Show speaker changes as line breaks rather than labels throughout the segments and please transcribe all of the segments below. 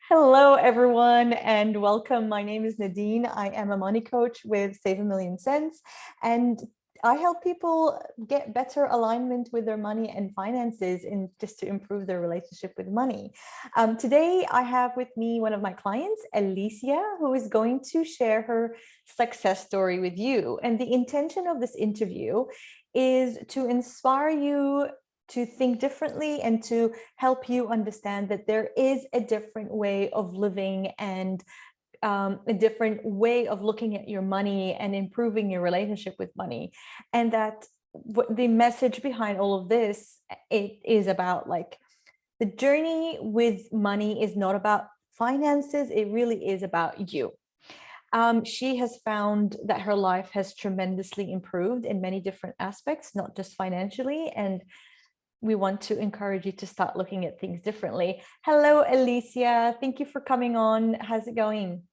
Hello, everyone, and welcome. My name is Nadine. I am a money coach with Save a Million Cents, and I help people get better alignment with their money and finances and just to improve their relationship with money. Today, I have with me one of my clients, Alicia, who is going to share her success story with you. And the intention of this interview is to inspire you to think differently and to help you understand that there is a different way of living and a different way of looking at your money and improving your relationship with money. And that what the message behind all of this, it is about like the journey with money is not about finances, it really is about you. She has found that her life has tremendously improved in many different aspects, not just financially, and we want to encourage you to start looking at things differently. Hello, Alicia. Thank you for coming on. How's it going?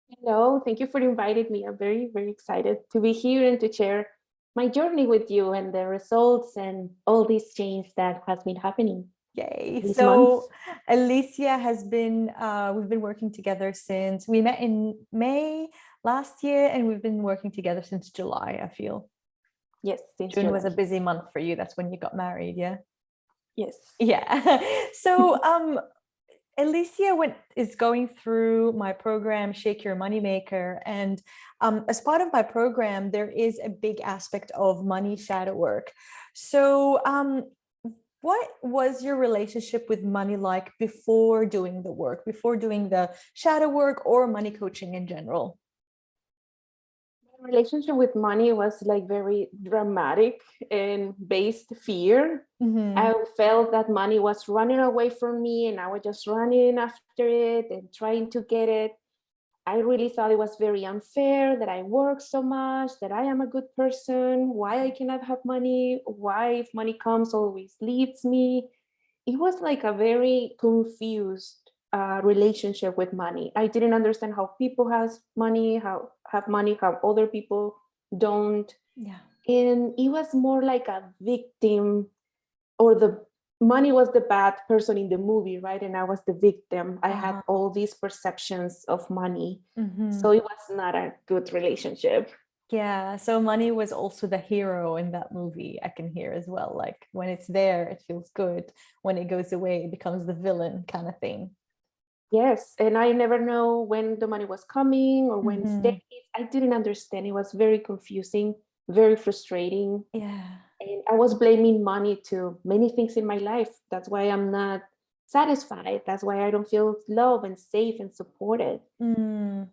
Hello, thank you for inviting me. I'm very, very excited to be here and to share my journey with you and the results and all these change that has been happening
Yay.
these months.
So Alicia has been, we've been working together since we met in May last year, and we've been working together since July, I feel.
Yes, since
June was a
July.
busy month for you. That's when you got married, yeah?
Yes.
Yeah. So Alicia is going through my program, Shake Your Moneymaker. And as part of my program, there is a big aspect of money shadow work. So what was your relationship with money like before doing the work, before doing the shadow work or money coaching in general?
My relationship with money was like very dramatic and based fear.
Mm-hmm.
I felt that money was running away from me and I was just running after it and trying to get it. I really thought it was very unfair that I work so much, that I am a good person, why I cannot have money, why if money comes always leaves me. It was like a very confused relationship with money. I didn't understand how people has money, how have money, how other people don't.
Yeah.
And it was more like a victim, or the money was the bad person in the movie, right? And I was the victim. I had all these perceptions of money.
Mm-hmm.
So it was not a good relationship.
Yeah, so money was also the hero in that movie. I can hear as well. Like when it's there, it feels good. When it goes away, it becomes the villain kind of thing.
Yes. And I never know when the money was coming or when it's
Mm-hmm.
there. I didn't understand. It was very confusing, very frustrating.
Yeah.
And I was blaming money to many things in my life. That's why I'm not satisfied. That's why I don't feel loved and safe and supported.
Mm.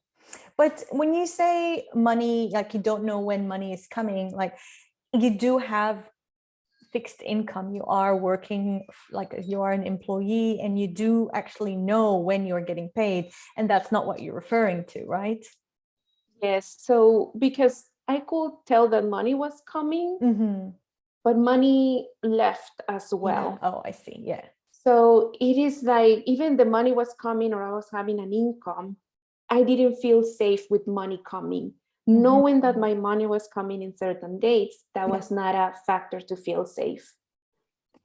But when you say money, like you don't know when money is coming, like you do have fixed income. You are working, like you are an employee, and you do actually know when you're getting paid. And that's not what you're referring to, right?
Yes. So because I could tell that money was coming,
Mm-hmm.
but money left as
Yeah.
well.
Oh, I see. Yeah.
So it is like even the money was coming or I was having an income, I didn't feel safe with money coming.
Mm-hmm.
Knowing that my money was coming in certain dates, that
Yeah.
was not a factor to feel safe.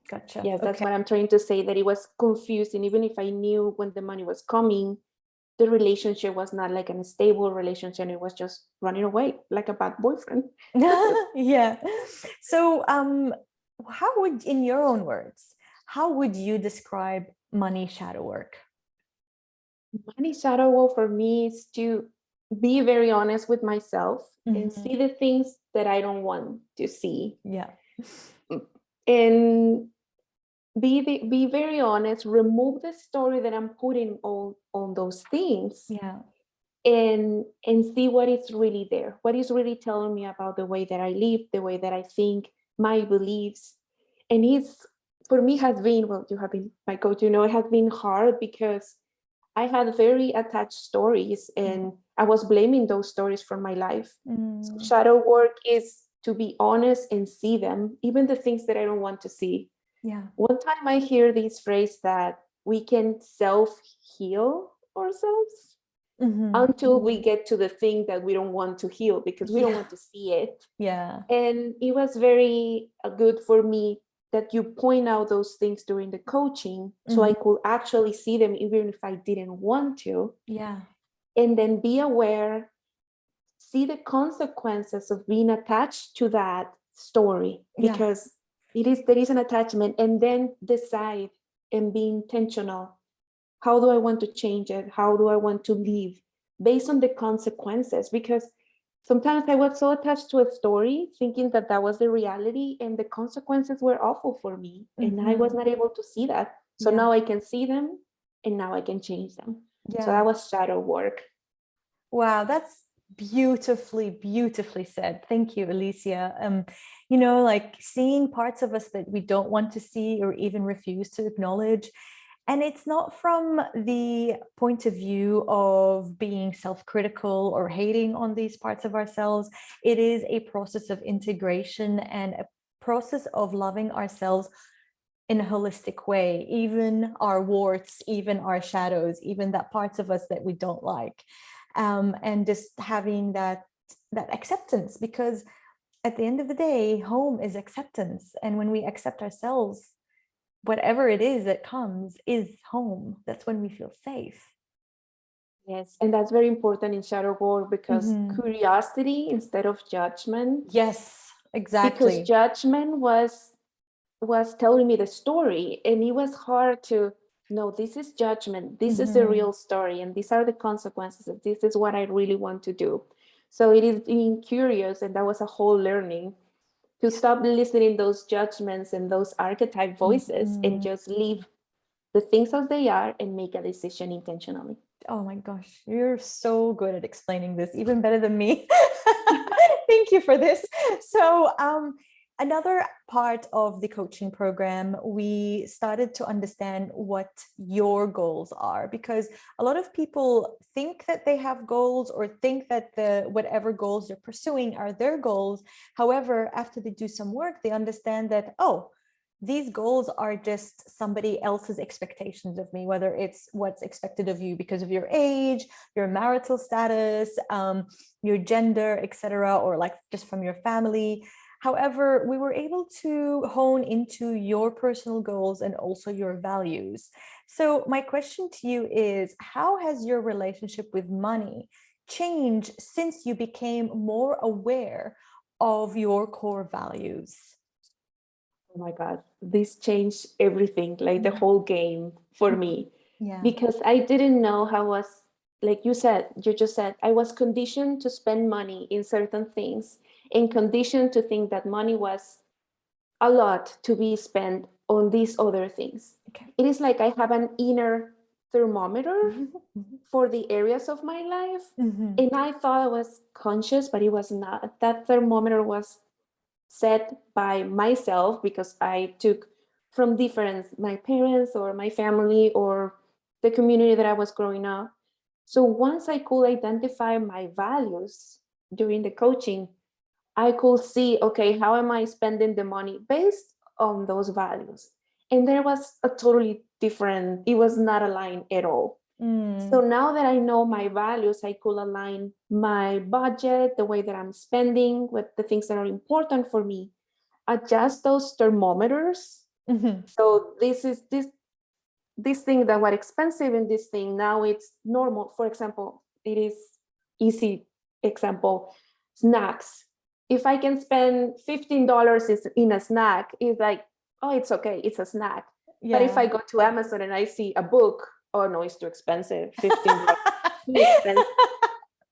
Gotcha.
Yes, that's
Okay.
what I'm trying to say, that it was confusing. Even if I knew when the money was coming, the relationship was not like a stable relationship. It was just running away like a bad boyfriend.
Yeah. So, how would, in your own words, how would you describe money shadow work?
Money shadow work for me is to be very honest with myself and
Mm-hmm.
see the things that I don't want to see,
Yeah.
and be very honest, remove the story that I'm putting on those things,
Yeah.
and see what is really there, what is really telling me about the way that I live, the way that I think, my beliefs. And it's, for me, has been, well, you have been my coach, it has been hard because I had very attached stories and I was blaming those stories for my life. So
Mm.
shadow work is to be honest and see them, even the things that I don't want to see.
Yeah.
One time I hear this phrase that we can self-heal ourselves
Mm-hmm.
until we get to the thing that we don't want to heal because we don't
Yeah.
want to see it.
Yeah.
And it was very good for me that you point out those things during the coaching, so I could actually see them even if I didn't want to.
Yeah.
And then be aware, see the consequences of being attached to that story, because there is an attachment, and then decide and be intentional. How do I want to change it? How do I want to live based on the consequences? Because sometimes I was so attached to a story, thinking that that was the reality, and the consequences were awful for me. And I was not able to see that. So now I can see them, and now I can change them. So that was shadow work.
Wow, that's beautifully, beautifully said. Thank you, Alicia. You know, like seeing parts of us that we don't want to see or even refuse to acknowledge. And it's not from the point of view of being self-critical or hating on these parts of ourselves. It is a process of integration and a process of loving ourselves in a holistic way, even our warts, even our shadows, even that parts of us that we don't like. And just having that acceptance, because at the end of the day, home is acceptance. And when we accept ourselves, whatever it is that comes is home. That's when we feel safe.
Yes, and that's very important in shadow work, because curiosity instead of judgment.
Yes, exactly.
Because judgment was telling me the story, and it was hard to know, this is judgment, this is the real story, and these are the consequences, and this is what I really want to do. So it is being curious, and that was a whole learning to stop listening those judgments and those archetype voices and just leave the things as they are and make a decision intentionally.
Oh my gosh, you're so good at explaining this, even better than me. Thank you for this. So another part of the coaching program, we started to understand what your goals are, because a lot of people think that they have goals or think that whatever goals they're pursuing are their goals. However, after they do some work, they understand that, oh, these goals are just somebody else's expectations of me, whether it's what's expected of you because of your age, your marital status, your gender, etc., or like just from your family. However, we were able to hone into your personal goals and also your values. So my question to you is, how has your relationship with money changed since you became more aware of your core values?
Oh my God, this changed everything, like the whole game for me.
Yeah.
Because I didn't know how was, like you just said, I was conditioned to spend money in certain things, and conditioned to think that money was a lot to be spent on these other things.
Okay.
It is like I have an inner thermometer for the areas of my life. And I thought I was conscious, but it was not. That thermometer was set by myself, because I took from my parents or my family or the community that I was growing up. So once I could identify my values during the coaching, I could see, okay, how am I spending the money based on those values? And there was a totally different, it was not aligned at all. So now that I know my values, I could align my budget, the way that I'm spending with the things that are important for me, adjust those thermometers. So this thing that was expensive in this thing, now it's normal. For example, it is easy example, snacks. If I can spend $15 in a snack, it's like, oh, it's okay, it's a snack. But if I go to Amazon and I see a book, oh no, it's too expensive, $15 too expensive.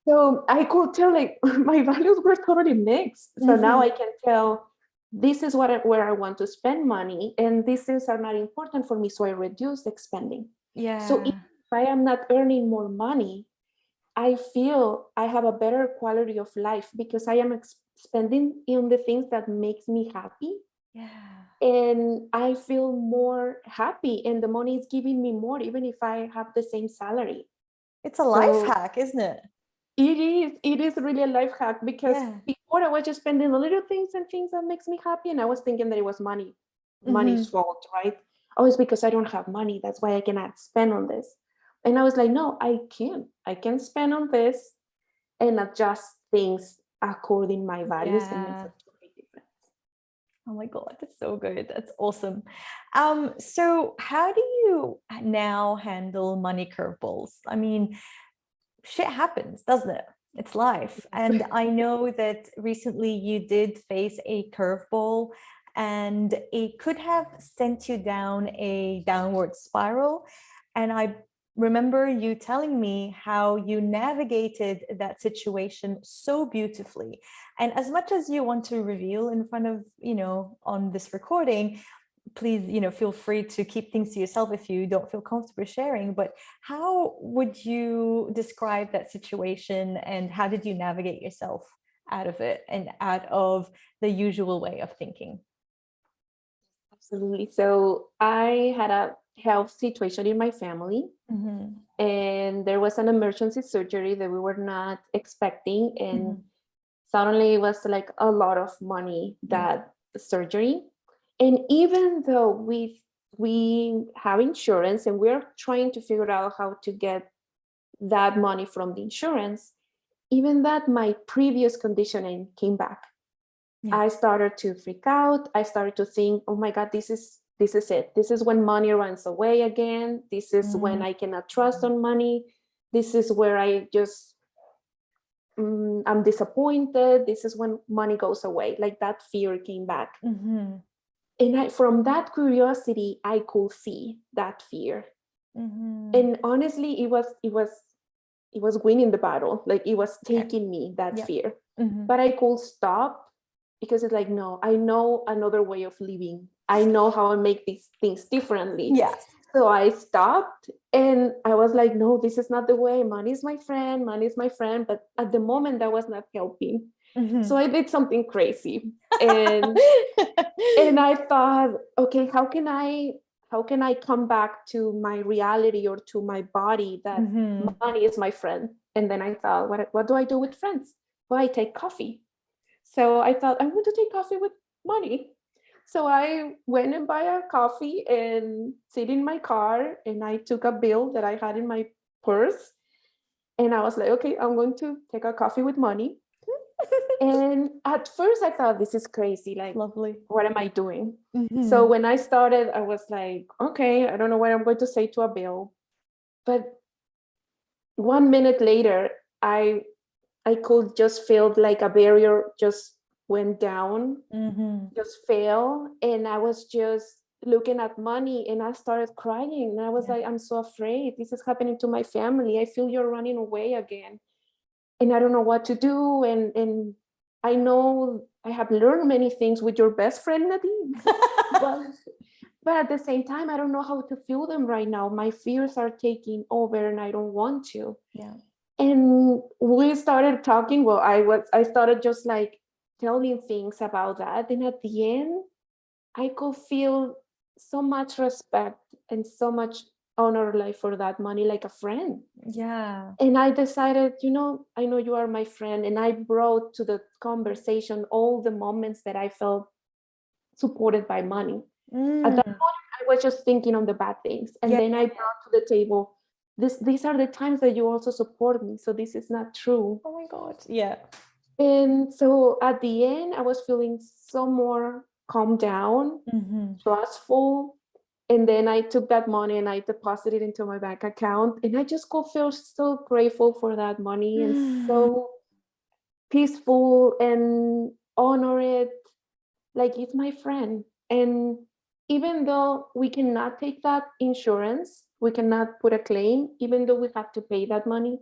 So I could tell, like, my values were totally mixed. So now I can tell, this is where I want to spend money, and these things are not important for me, so I reduce the spending. So if I am not earning more money, I feel I have a better quality of life, because I am spending on the things that makes me happy. And I feel more happy, and the money is giving me more, even if I have the same salary.
It's a life hack, isn't it?
It is really a life hack, because before I was just spending the little things and things that makes me happy, and I was thinking that it was money's fault, right? Oh, it's because I don't have money, that's why I cannot spend on this. And I was like, no, I can spend on this and adjust things according to my values, and make a big difference.
Oh my God, that's so good. That's awesome. So how do you now handle money curveballs? I mean, shit happens, doesn't it? It's life. And I know that recently you did face a curveball and it could have sent you down a downward spiral. And I remember you telling me how you navigated that situation so beautifully. And as much as you want to reveal in front of, on this recording, please, feel free to keep things to yourself if you don't feel comfortable sharing. But how would you describe that situation and how did you navigate yourself out of it and out of the usual way of thinking?
Absolutely. So I had a health situation in my family,
Mm-hmm.
and there was an emergency surgery that we were not expecting. And
Mm-hmm.
suddenly it was like a lot of money,
Yeah.
that surgery. And even though we have insurance and we're trying to figure out how to get that money from the insurance, even that my previous conditioning came back.
Yeah.
I started to freak out. I started to think, oh my God, this is it. This is when money runs away again. This is when I cannot trust on money. This is where I just I'm disappointed. This is when money goes away. Like that fear came back.
Mm-hmm.
And from that curiosity, I could see that fear.
Mm-hmm.
And honestly, it was winning the battle. Like it was
Okay.
taking me, that
Yeah.
fear.
Mm-hmm.
But I could stop, because it's like, no, I know another way of living. I know how I make these things differently.
Yeah.
So I stopped and I was like, no, this is not the way. Money is my friend. Money is my friend. But at the moment, that was not helping.
Mm-hmm.
So I did something crazy. And and I thought, okay, how can I come back to my reality or to my body that
Mm-hmm.
money is my friend? And then I thought, what do I do with friends? Well, I take coffee. So I thought, I want to take coffee with money. So I went and buy a coffee and sit in my car, and I took a bill that I had in my purse. And I was like, okay, I'm going to take a coffee with money. And at first I thought, this is crazy. Like,
Lovely.
what am I doing?
Mm-hmm.
So when I started, I was like, okay, I don't know what I'm going to say to a bill. But 1 minute later, I could just feel like a barrier just went down,
Mm-hmm.
just fell. And I was just looking at money and I started crying. And I was
Yeah.
like, I'm so afraid. This is happening to my family. I feel you're running away again. And I don't know what to do. And I know I have learned many things with your best friend, Nadine. but but at the same time, I don't know how to feel them right now. My fears are taking over and I don't want to.
Yeah.
And we started talking. Well, I started just like telling things about that. And at the end, I could feel so much respect and so much honor, like for that money, like a friend.
Yeah.
And I decided, I know you are my friend. And I brought to the conversation all the moments that I felt supported by money. At that
Mm.
point, I was just thinking on the bad things. And
Yeah.
then I brought to the table, these are the times that you also support me. So this is not true.
Oh my God. Yeah.
And so at the end, I was feeling so more calmed down,
Mm-hmm.
trustful. And then I took that money and I deposited into my bank account. And I just could feel so grateful for that money and so peaceful and honor it like it's my friend. And even though we cannot take that insurance, we cannot put a claim, even though we have to pay that money,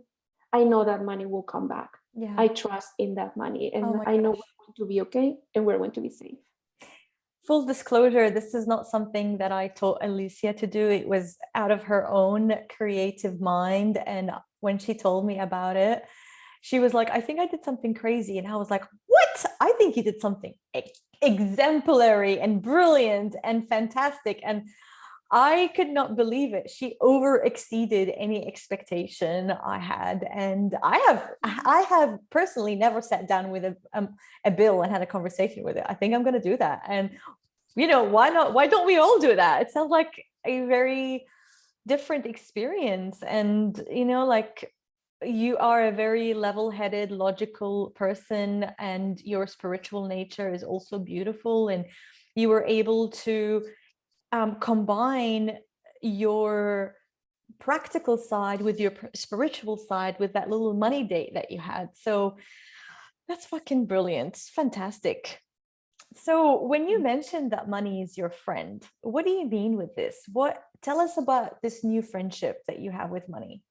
I know that money will come back.
Yeah.
I trust in that money,
Oh
and
my
I know
gosh.
we're going to be okay and we're going to be safe.
Full disclosure, this is not something that I taught Alicia to do. It was out of her own creative mind. And when she told me about it, she was like, I think I did something crazy. And I was like, what? I think you did something exemplary and brilliant and fantastic. And I could not believe it. She over exceeded any expectation I had. And I have personally never sat down with a bill and had a conversation with it. I think I'm going to do that. And why not? Why don't we all do that? It sounds like a very different experience. And, like you are a very level-headed, logical person, and your spiritual nature is also beautiful. And you were able to combine your practical side with your spiritual side with that little money date that you had. So that's fucking brilliant. Fantastic. So when you mentioned that money is your friend, what do you mean with this? Tell us about this new friendship that you have with money.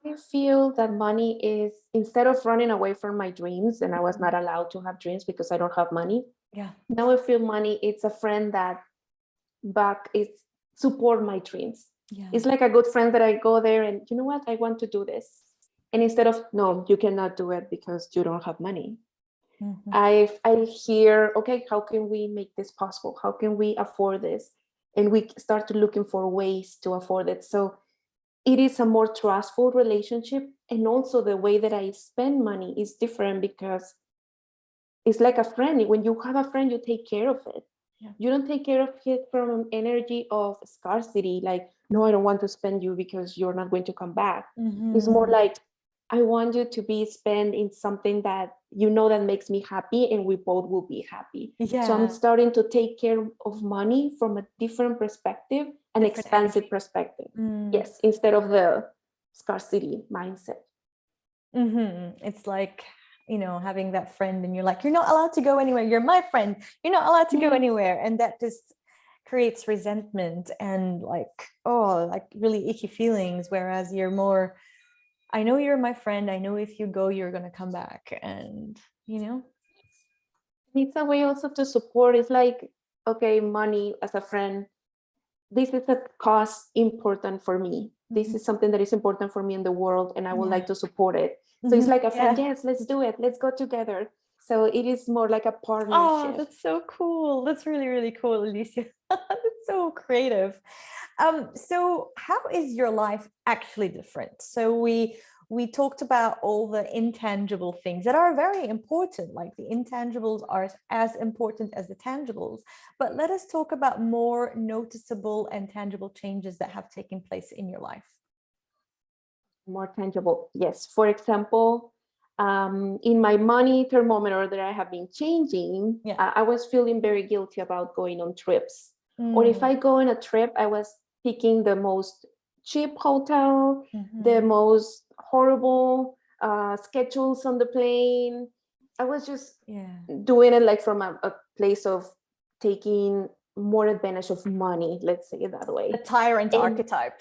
I feel that money is, instead of running away from my dreams, and I was not allowed to have dreams because I don't have money.
Yeah.
Now I feel money, it's a friend that it's support my dreams.
Yeah.
It's like a good friend that I go there and, you know what, I want to do this. And instead of, no, you cannot do it because you don't have money.
Mm-hmm.
I hear, okay, how can we make this possible? How can we afford this? And we start to looking for ways to afford it. So it is a more trustful relationship. And also the way that I spend money is different because it's like a friend. When you have a friend, you take care of it.
Yeah.
You don't take care of it from an energy of scarcity, like, no, I don't want to spend you because you're not going to come back.
Mm-hmm.
It's more like, I want you to be spent in something that you know that makes me happy and we both will be happy.
Yeah.
So I'm starting to take care of money from a different perspective, an
Different
expansive
energy.
perspective.
Mm.
Yes, instead of the scarcity mindset.
Mm-hmm. It's like, having that friend and you're like, you're not allowed to go anywhere. You're my friend. You're not allowed to go anywhere. And that just creates resentment and like really icky feelings. Whereas you're more, I know you're my friend. I know if you go, you're going to come back. And,
It's a way also to support. It's like, okay, money as a friend, this is a cause important for me. This is something that is important for me in the world, and I would like to support it. So it's like a friend, yes, let's do it. Let's go together. So it is more like a partnership.
Oh, that's so cool. That's really, really cool, Alicia. That's so creative. So how is your life actually different? So we talked about all the intangible things that are very important, like the intangibles are as important as the tangibles. But let us talk about more noticeable and tangible changes that have taken place in your life.
More tangible, yes. For example, in my money thermometer that I have been changing, I was feeling very guilty about going on trips. Or if I go on a trip, I was picking the most cheap hotel, the most horrible schedules on the plane. I was just doing it like from a place of taking more advantage of money, let's say it that way.
The tyrant archetype.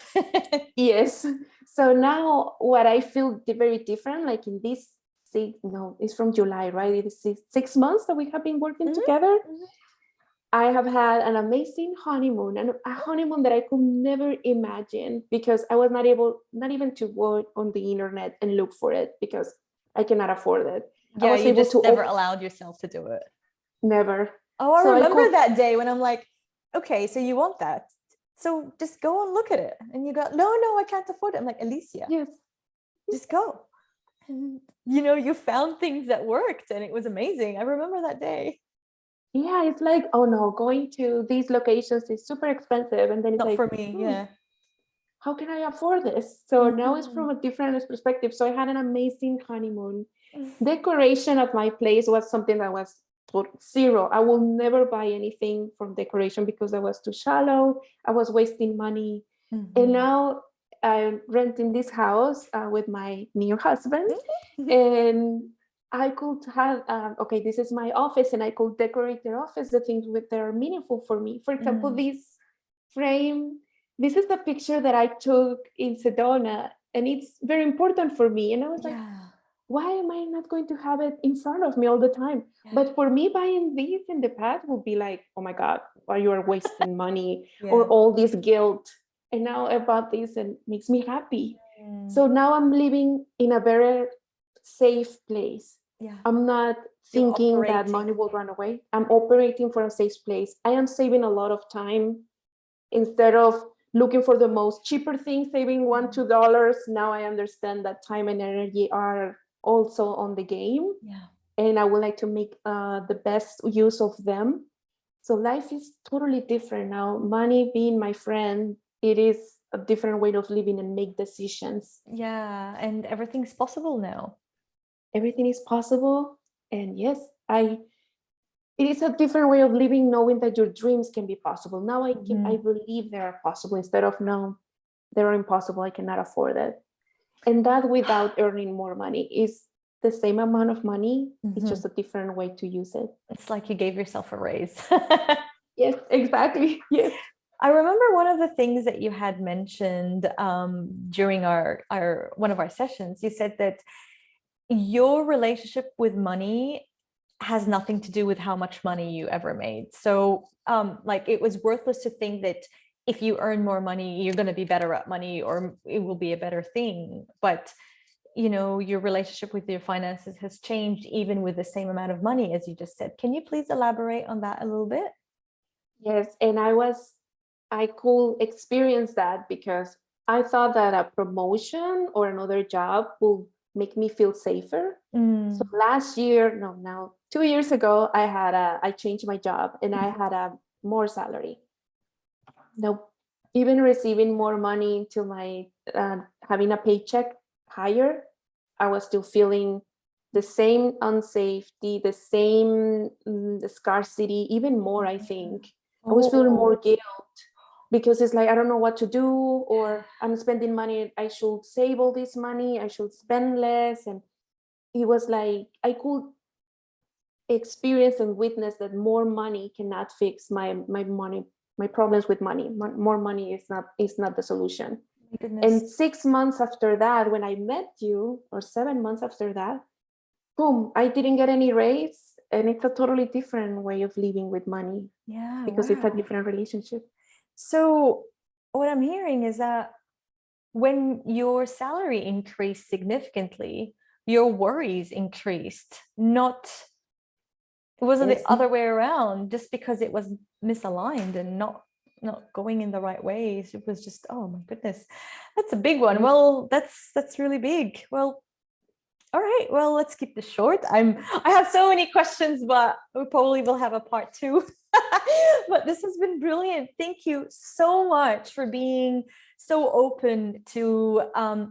Yes. So now what I feel very different, like in this, it's from July, right? It is 6 months that we have been working together. I have had an amazing honeymoon, and a honeymoon that I could never imagine because I was not even to go on the internet and look for it because I cannot afford it.
Yeah, you just never allowed yourself to do it.
Never.
Oh, I remember that day when I'm like, okay, so you want that. So just go and look at it. And you go, no, I can't afford it. I'm like, Alicia,
yes,
just go. And, you found things that worked and it was amazing. I remember that day.
Yeah, it's like, oh no, going to these locations is super expensive. And then it's
not
like,
for me, yeah.
How can I afford this? So now it's from a different perspective. So I had an amazing honeymoon. Decoration of my place was something that was zero. I will never buy anything from decoration because I was too shallow. I was wasting money. And now I'm renting this house with my new husband. And I could have, okay, this is my office, and I could decorate the office, the things that are meaningful for me. For example, this frame, this is the picture that I took in Sedona, and it's very important for me. And I was like, why am I not going to have it in front of me all the time? But for me, buying this in the past would be like, oh my God, why you are wasting money or all this guilt. And now I bought this and it makes me happy. So now I'm living in a very safe place. I'm not thinking that money will run away. I'm operating for a safe place. I am saving a lot of time instead of looking for the most cheaper thing, saving $1-2. Now I understand that time and energy are also on the game. And I would like to make the best use of them. So life is totally different now. Money being my friend, it is a different way of living and make decisions.
Yeah, and everything's possible now.
Everything is possible. And yes, it is a different way of living, knowing that your dreams can be possible. Now I
Mhm.
believe they are possible instead of no, they're impossible, I cannot afford it. And that without earning more money is the same amount of money. It's
Mhm.
just a different way to use it.
It's like you gave yourself a raise.
Yes, exactly. Yes.
I remember one of the things that you had mentioned during our one of our sessions. You said that your relationship with money has nothing to do with how much money you ever made. So, like, it was worthless to think that if you earn more money, you're going to be better at money, or it will be a better thing. But your relationship with your finances has changed even with the same amount of money, as you just said. Can you please elaborate on that a little bit?
Yes. And I could experience that because I thought that a promotion or another job will make me feel safer. So
Mm.
last year, no, now 2 years ago, I changed my job and I had a more salary. No, even receiving more money to my having a paycheck higher, I was still feeling the same unsafety, the same the scarcity, even more. I think I was feeling more
Oh.
guilt because it's like I don't know what to do, or I'm spending money. I should save all this money. I should spend less, and it was like I could experience and witness that more money cannot fix my problems with money. More money is not the solution.
My goodness.
And 6 months after that, when I met you, or 7 months after that, boom, I didn't get any raise, and it's a totally different way of living with money
Yeah,
because it's a
wow.
different relationship.
So what I'm hearing is that when your salary increased significantly, your worries increased, not it wasn't the
Yes.
other way around, just because it was misaligned and not going in the right ways. It was just, oh my goodness, that's a big one.
Yes.
Well, that's really big. Well, all right, well, let's keep this short. I have so many questions, but we probably will have a part two. But this has been brilliant. Thank you so much for being so open to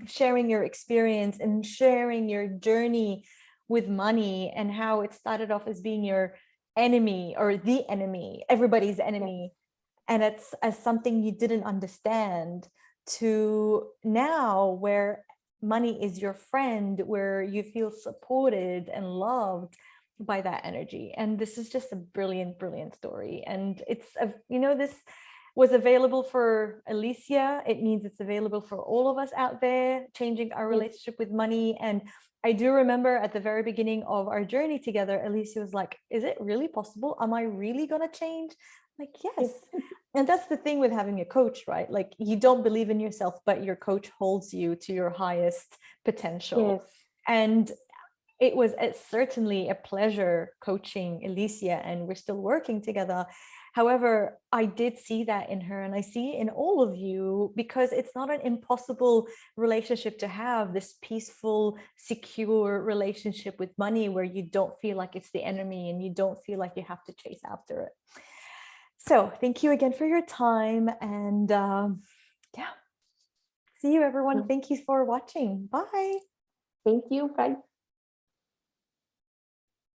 sharing your experience and sharing your journey with money, and how it started off as being your enemy, or the enemy, everybody's
Yes.
enemy, and it's as something you didn't understand, to now where money is your friend, where you feel supported and loved by that energy. And this is just a brilliant, brilliant story. And this was available for Alicia. It means it's available for all of us out there, changing our
Yes.
relationship with money. And I do remember at the very beginning of our journey together, Alicia was like, is it really possible? Am I really going to change? Like, yes.
Yes.
And that's the thing with having a coach, right? Like, you don't believe in yourself, but your coach holds you to your highest potential.
Yes.
And it was certainly a pleasure coaching Alicia, and we're still working together. However, I did see that in her, and I see it in all of you, because it's not an impossible relationship to have, this peaceful, secure relationship with money where you don't feel like it's the enemy and you don't feel like you have to chase after it. So thank you again for your time, and yeah, see you everyone.
No.
Thank you for watching. Bye.
Thank you. Bye.